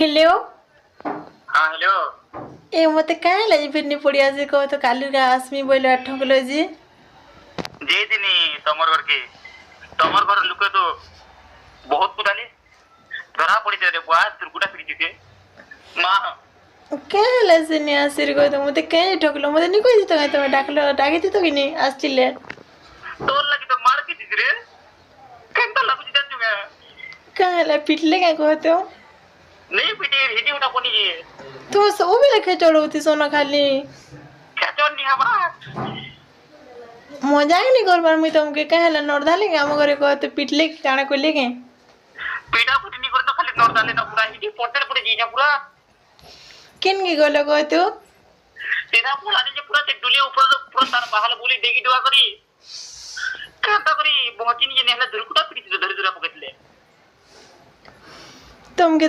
Hello. हाँ hello. ए मते काहे लागि फिरनी पड़िया से कह तो काली का आसमी बोले ठकलो जी। जे दिनी तमर घर के तमर घर लुके तो बहुत पुदाले धरा पड़ी रे बुआ तुरकुटा फिरी थे मां काहे ला से नि आसिर कह तो मते काहे ठकलो मते नि कहि तो तमे डाकलो डाकी तो कि नि आस्तिले तोर लगी तो मार की थी रे केंता लागु जी जानू मैं काहे ला पिटले का कह तो नहीं पिटे हिडी उठा कोनी जी तो सब भी रखे चढ़ौती सोना खाली खेचोन नहीं हमारा मजाक नहीं करबार मुई तुमके काहे ला नर्दाले के हम घरे कह तो पिटले के काना कइले के पीड़ा पुटी नहीं करे तो खाली नोर डाले ना पूरा हिडी पोटर पड़े जी पूरा किन की गलो कह तो तेरा बोला नहीं पूरा ते डुले ऊपर पूरा तार बहाल बोली देगी दुआ करी केंता करी बहुत ही नहीं नेहला दुरकुटा फिरी धरे धरे पकड़ले तुमके